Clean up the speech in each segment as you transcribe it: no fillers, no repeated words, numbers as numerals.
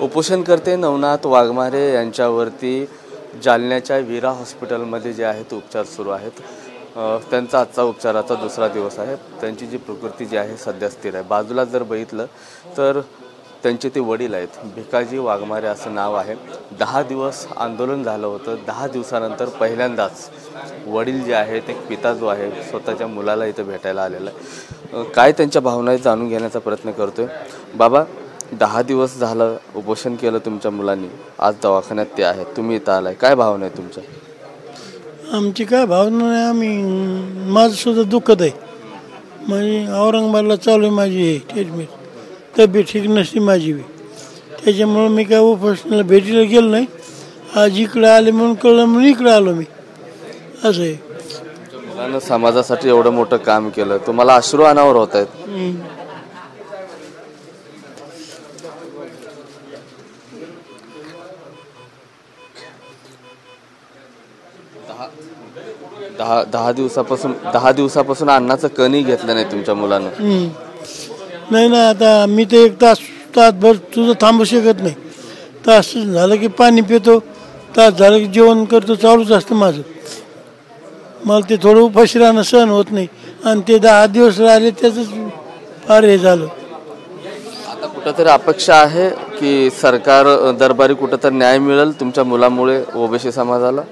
उपोषणकर्ते नवनाथ वाघमारे यांच्यावरती जालन्याच्या वीरा हॉस्पिटलमध्ये जे आहेत उपचार सुरू आहेत। त्यांचा आजचा उपचाराचा दुसरा दिवस आहे। त्यांची जी प्रकृती जी आहे सध्या स्थिर आहे। बाजूला जर बघितलं तर त्यांचे ते वडील आहेत, भिकाजी वाघमारे असं नाव आहे। 10 दिवस आंदोलन झालं होतं। 10 दिवसानंतर पहिल्यांदाच वडील जे आहेत, एक पिता जो आहे स्वतःच्या मुलाला इथं भेटायला आलेला आहे। काय त्यांच्या भावना जाणून घेण्याचा प्रयत्न करतोय। बाबा, 10 दिवस झालं उपोषण केलं तुमच्या मुलांनी, आज दवाखान्यात ते आहेत, तुम्ही इथं आलाय, काय भावना आहे तुमच्या? आमची काय भावना नाही, आम्ही माझं सुद्धा दुखत आहे। म्हणजे औरंगाबादला चालू आहे माझी ट्रीटमेंट, तब्येत ठीक नसते माझी बी, त्याच्यामुळं मी काय उपोषणाला भेटीला गेलो नाही। आज इकडे आले म्हणून कळलं म्हणून इकडे आलो मी, असं आहे। मुलांना समाजासाठी एवढं मोठं काम केलं, तुम्हाला अश्रू अनावर होत आहेत। 10 दिवसापासून अन्नाचं कणही घेतलं नाही तुमच्या मुलांना। नाही ना, आता मी तर एक तासभर तुझं थांबू शकत नाही। तास झालं की पाणी पितो, तास झालं की जेवण करतो, चालूच असतं माझं। मला ते थोडं उपाशी राहणं सहन होत नाही, आणि ते 10 दिवस राहिले त्याचंच फार हे झालं। आता कुठंतरी अपेक्षा आहे की सरकार दरबारी कुठंतरी न्याय मिळेल तुमच्या मुलामुळे ओबीसी समाजाला?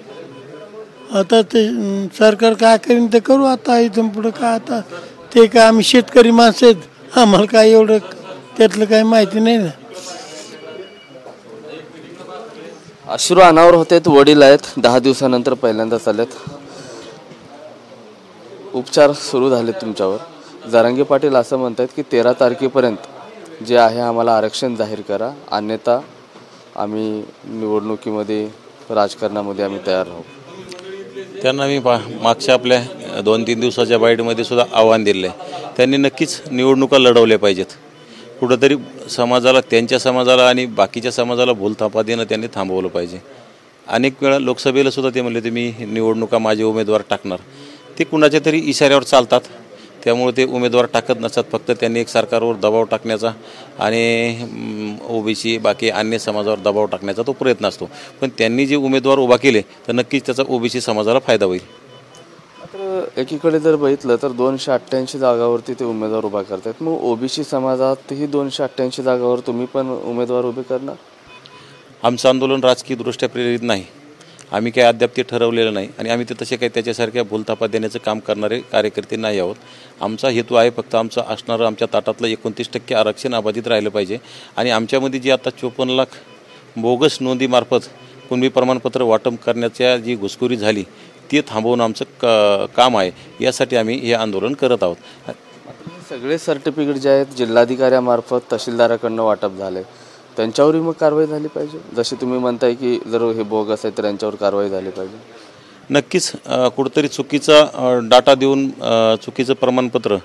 आता ते सरकार काय करीन ते करू। आता इथून पुढं काय, आता ते काय आम्ही शेतकरी माणसं आहेत, आम्हाला काय एवढं त्यातलं काही माहिती नाही ना। अश्रू अनावर होते, वडील आहेत, 10 दिवसानंतर पहिल्यांदाच आलेत। उपचार सुरू झाले तुमच्यावर। जरांगे पाटील असं म्हणतात की 13 तारखेपर्यंत जे आहे आम्हाला आरक्षण जाहीर करा, अन्यथा आम्ही निवडणुकीमध्ये राजकारणामध्ये आम्ही तयार राहू। त्यांना मी मागच्या आपल्या 2-3 दिवसाच्या बाईटमध्ये सुद्धा आव्हान दिले आहे। त्यांनी नक्कीच निवडणुका लढवल्या पाहिजेत। कुठंतरी समाजाला, त्यांच्या समाजाला आणि बाकीच्या समाजाला भूलथापा देणं त्यांनी थांबवलं पाहिजे। अनेक वेळा लोकसभेला सुद्धा ते म्हणले, ते मी निवडणुका माझे उमेदवार टाकणार, ते कुणाच्या तरी इशाऱ्यावर चालतात, त्यामुळे ते उमेदवार टाकत नसतात। फक्त त्यांनी एक सरकारवर दबाव टाकण्याचा आणि ओबीसी बाकी अन्य समाजावर दबाव टाकण्याचा तो प्रयत्न असतो। पण त्यांनी जे उमेदवार उभा केले तर नक्कीच त्याचा ओबीसी समाजाला फायदा होईल। मात्र एकीकडे जर बघितलं तर 288 जागावरती ते उमेदवार उभा करतात। मग ओबीसी समाजातही 288 जागावर तुम्ही पण उमेदवार उभे करणार? आमचं आंदोलन राजकीय दृष्ट्या प्रेरित नाही, आम्ही काही अद्याप ते ठरवलेलं नाही, आणि आम्ही ते तसे काही त्याच्यासारख्या भूलथापा देण्याचं काम करणारे कार्यकर्ते नाही आहोत। आमचा हेतू आहे फक्त आमचं असणारं आमच्या ताटातलं 29% आरक्षण अबाधित राहिलं पाहिजे, आणि आमच्यामध्ये जी आता 54 लाख बोगस नोंदीमार्फत कुणबी प्रमाणपत्र वाटप करण्याच्या जी घुसखोरी झाली ती थांबवणं आमचं काम आहे। यासाठी आम्ही हे आंदोलन करत आहोत। सगळे सर्टिफिकेट जे आहेत जिल्हाधिकाऱ्यामार्फत तहसीलदाराकडनं वाटप झाले, त्यांच्यावरही मग कारवाई झाली पाहिजे। जसे तुम्ही म्हणताय की जर हे बोगस आहे तर यांच्यावर कारवाई झाली पाहिजे। नक्कीच कुठंतरी चुकीचा डाटा देऊन चुकीचं प्रमाणपत्र,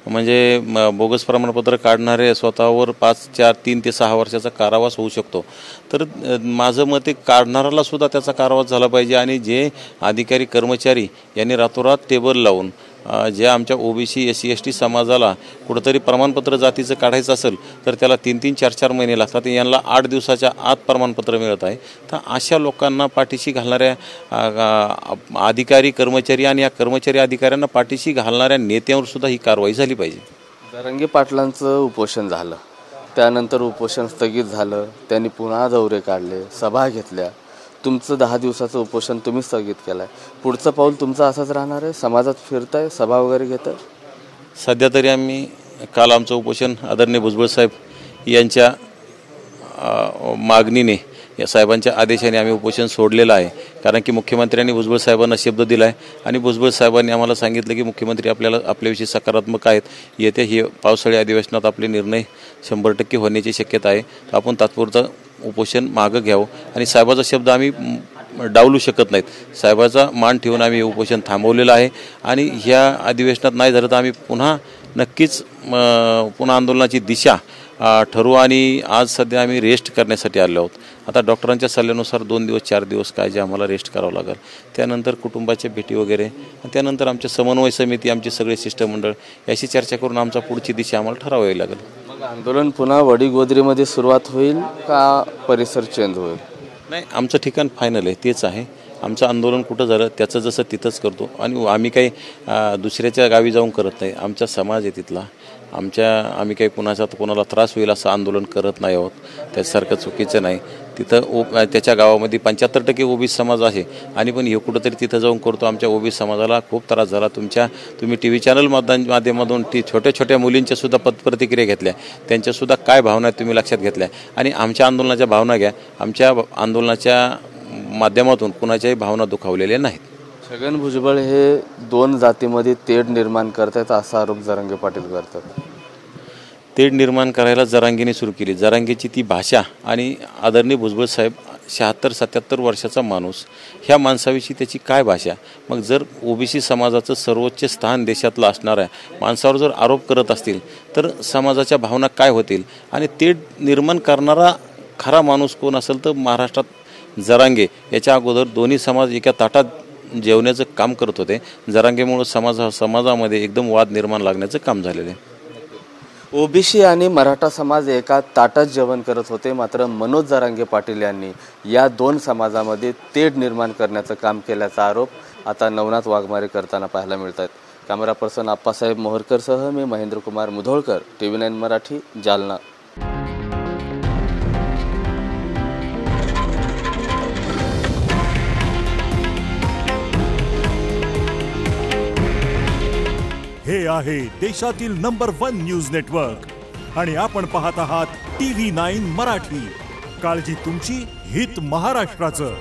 म्हणजे बोगस प्रमाणपत्र काढणारे स्वतःवर 5, 4, 3 ते 6 वर्षाचा कारावास होऊ शकतो। तर माझं मत आहे काढणाऱ्याला सुद्धा त्याचा कारावास झाला पाहिजे, आणि जे अधिकारी कर्मचारी यांनी रातोरात टेबल लावून जे आमच्या ओबीसी SC ST समाजाला कुठंतरी प्रमाणपत्र जातीचं काढायचं असेल तर त्याला 3-3, 4-4 महिने लागतात, यांना 8 दिवसाच्या आत प्रमाणपत्र मिळत आहे। तर अशा लोकांना पाठीशी घालणाऱ्या अधिकारी कर्मचारी आणि या कर्मचारी अधिकाऱ्यांना पाठीशी घालणाऱ्या नेत्यांवर सुद्धा ही कारवाई झाली पाहिजे। जरांगे पाटलांचं उपोषण झालं, त्यानंतर उपोषण स्थगित झालं, त्यांनी पुन्हा दौरे काढले, सभा घेतल्या। तुमचं 10 दिवसाचं उपोषण तुम्ही स्थगित केलं आहे, पुढचं पाऊल तुमचं असंच राहणार आहे? समाजात फिरताय, सभा वगैरे घेताय? सध्या तरी आम्ही काल आमचं उपोषण आदरणीय भुजबळ साहेब यांच्या मागणीने, या साहेबांच्या आदेशाने आम्ही उपोषण सोडलेलं आहे। कारण की मुख्यमंत्र्यांनी भुजबळ साहेबांना शब्द दिला आहे, आणि भुजबळ साहेबांनी आम्हाला सांगितलं की मुख्यमंत्री आपल्याविषयी सकारात्मक आहेत, येत्या ही पावसाळी अधिवेशनात आपले निर्णय 100% होण्याची शक्यता आहे। तर आपण तात्पुरतं उपोषण मागं घ्यावं, आणि साहेबाचा शब्द आम्ही डावलू शकत नाहीत। साहेबाचा मान ठेवून आम्ही उपोषण थांबवलेलं आहे, आणि ह्या अधिवेशनात नाही झालं तर आम्ही पुन्हा नक्कीच पुन्हा आंदोलनाची दिशा ठरवू। आणि आज सध्या आम्ही रेस्ट करण्यासाठी आलो आहोत। आता डॉक्टरांच्या सल्ल्यानुसार 2 दिवस 4 दिवस काय जे आम्हाला रेस्ट करावं लागेल, त्यानंतर कुटुंबाच्या भेटी वगैरे, त्यानंतर आमच्या समन्वय समिती, आमचे सगळे शिष्टमंडळ याशी चर्चा करून आमचा पुढची दिशा आम्हाला ठरवावी लागेल। आंदोलन पुन्हा वडीगोद्रीमध्ये सुरुवात होईल का परिसर चेंज होईल? नाही, आमचं ठिकाण फायनल आहे, तेच आहे. आमचं आंदोलन कुठं झालं त्याचं जसं तिथंच करतो आणि आम्ही काही दुसऱ्याच्या गावी जाऊन करत नाही. आमचा समाज आहे तिथला. आम्ही काही कोणाला त्रास होईल असं आंदोलन करत नाही आहोत. त्यासारखं चुकीचं नाही. तिथं त्याच्या गावामध्ये 75% ओबीसी समाज आहे आणि पण हे कुठंतरी तिथं जाऊन करतो. आमच्या ओबीसी समाजाला खूप त्रास झाला. तुम्ही TV चॅनल माध्यमातून छोट्या छोट्या मुलींच्या सुद्धा प्रतिक्रिया घेतल्या. त्यांच्यासुद्धा काय भावना आहेत तुम्ही लक्षात घेतल्या आणि आमच्या आंदोलनाच्या भावना घ्या. आमच्या आंदोलनाच्या माध्यमातून कुणाच्याही भावना दुखावलेल्या नाहीत. छगन भुजबळ हे 2 जातीमध्ये तेढ निर्माण करतात असा आरोप जरांगे पाटील करतात. तेढ निर्माण करायला जरांगेने सुरू केली. जरांगेची ती भाषा आणि आदरणीय भुजबळ साहेब 76-77 वर्षाचा माणूस, ह्या माणसाविषयी त्याची काय भाषा. मग जर ओबीसी समाजाचं सर्वोच्च स्थान देशातलं असणाऱ्या माणसावर जर आरोप करत असतील तर समाजाच्या भावना काय होतील. आणि तेढ निर्माण करणारा खरा माणूस कोण असेल तर महाराष्ट्रात जरांगे. याच्या अगोदर दोन्ही समाज एका ताटात जेवण्याचं काम करत होते. जरांगेमुळे समाजामध्ये एकदम वाद निर्माण लागण्याचं काम झालेलं आहे. ओबीसी आणि मराठा समाज एका ताटात जेवण करत होते, मात्र मनोज जरांगे पाटील यांनी या 2 समाजामध्ये तेढ निर्माण करण्याचं काम केल्याचा आरोप आता नवनाथ वाघमारे करताना पाहायला मिळत आहेत. कॅमेरा पर्सन आप्पासाहेब मोहरकरसह मी महेंद्र कुमार मुधोळकर, TV9 मराठी, जालना. हे आहे देशातील नंबर 1 न्यूज नेटवर्क आणि आपण पाहत आहात TV9 मराठी. काळजी तुमची, हित महाराष्ट्राचं.